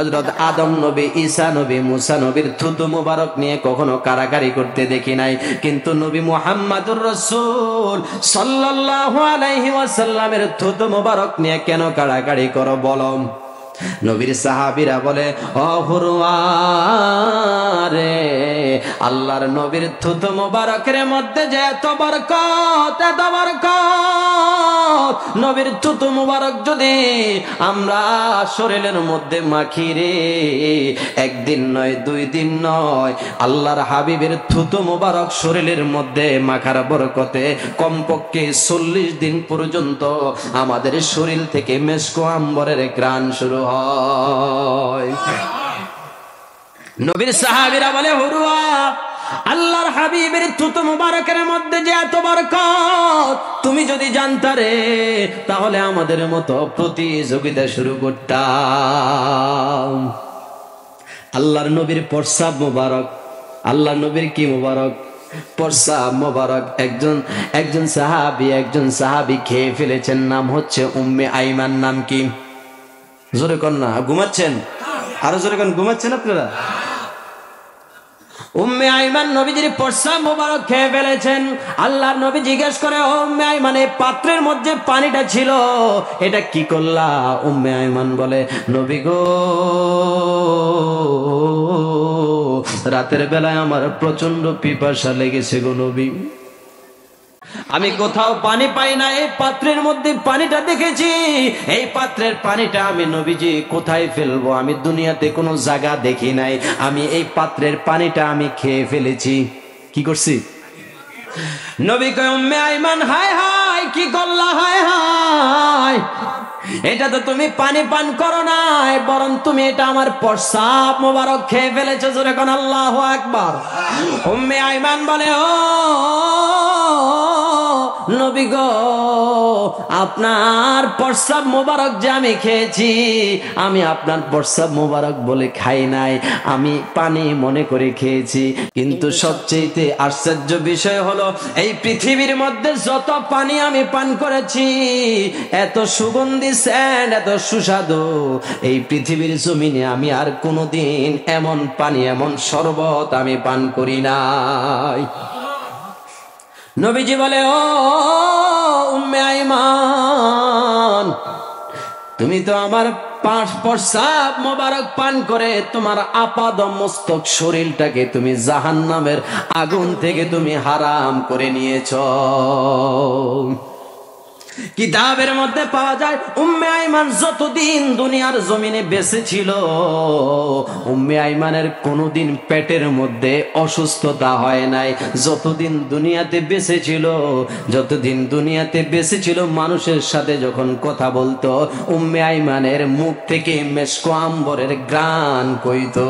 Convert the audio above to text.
হযরত আদম নবী, ঈসা নবী, মুসা নবীর থুতু মুবারক নিয়ে কখনো কারাকারি করতে দেখি নাই, কিন্তু নবী মুহাম্মদুর রাসূল সাল্লাল্লাহু আলাইহি ওয়াসাল্লামের থুতু মুবারক নিয়ে কেন কারাকারি করো বলো? নবীর সাহাবীরা বলে, ও হুরওয়া রে, আল্লাহর নবীর থুতু মুবারকের মধ্যে যে এত বরকত, এত বরকত, নবীর থুতু মুবারক যদি আমরা শরীরের মধ্যে মাখি রে, একদিন নয়, 2 দিন নয়, আল্লাহর হাবিবের থুতু মুবারক শরীরের মধ্যে মাখার বরকতে কমপক্ষে 40 দিন পর্যন্ত আমাদের শরীর থেকে মেশকো আম্বরের ঘ্রাণ শুরু হয়। নবীর সাহাবীরা বলে, হুরওয়া, আল্লাহর হাবিবের থুতু মুবারকের মধ্যে যে এত বরকত, তুমি যদি জানতা রে, তাহলে আমাদের মতো প্রতিযোগিতা শুরু করতাম। আল্লাহর নবীর প্রস্রাব মুবারক, আল্লাহর নবীর কি মুবারক? প্রস্রাব মুবারক। একজন সাহাবী খেয়ে ফেলেছেন, নাম হচ্ছে উম্মে আইমান। নাম কি? জোরে কর না, ঘুমাচ্ছেন? আরো জোরে কর, ঘুমাচ্ছেন আপনারা? উম্মে আইমান নবীজির প্রস্রাব মুবারক খেয়ে ফেলেছেন। আল্লাহর নবী জিজ্ঞেস করে, উম্মে আইমান, এই পাত্রের মধ্যে পানিটা ছিল, এটা কি করলা? উম্মে আইমান বলে, নবী গো, রাতের বেলায় আমার প্রচন্ড পিপাসা লেগেছে গো নবী, আমি কোথাও পানি পাই না, এই পাত্রের মধ্যে পানিটা দেখেছি, এই পাত্রের পানিটা আমি নবীজি কোথায় ফেলবো? আমি দুনিয়াতে কোনো জায়গা দেখি নাই, আমি এই পাত্রের পানিটা আমি খেয়ে ফেলেছি। কি করছি? নবী কয়, উম্মে আইমান, হায় হায়, কি করলা? হায় হায়, এটা তো তুমি পানি পান করো নাই, বরং তুমি এটা আমার প্রস্রাব মোবারক খেয়ে ফেলেছো। জোরে কোন আল্লাহু আকবার। উম্মে আইমান বলে, ও নবী গো, আপনার প্রস্রাব মোবারক যে আমি খেয়েছি, আমি আপনার প্রস্রাব মোবারক বলে খাই নাই, আমি পানি মনে করে খেয়েছি। কিন্তু সবচেয়ে আশ্চর্য বিষয় হলো, এই পৃথিবীর মধ্যে যত পানি আমি পান করেছি, এত সুগন্ধি সেন্ট, এত সুস্বাদু, এই পৃথিবীর জমিনে আমি আর কোনোদিন এমন পানি, এমন শরবত আমি পান করি নাই। নবীজি বলে, ও উম্মে আইমান, তুমি তো আমার প্রস্রাব মোবারক পান করে তোমার আপাদ মস্তক শরীরটাকে তুমি জাহান্নামের আগুন থেকে তুমি হারাম করে নিয়েছ। কিতাবের মধ্যে পাওয়া যায়, উম্মে আইমান যতদিন দুনিয়ার জমিনে বেঁচে ছিল, উম্মে আইমানের কোনোদিন পেটের মধ্যে অসুস্থতা হয় নাই। যতদিন দুনিয়াতে বেঁচে ছিল, যতদিন দুনিয়াতে বেঁচে ছিল, মানুষের সাথে যখন কথা বলতো, উম্মে আইমানের মুখ থেকে মেশকো আম্বরের ঘ্রাণ কইতো।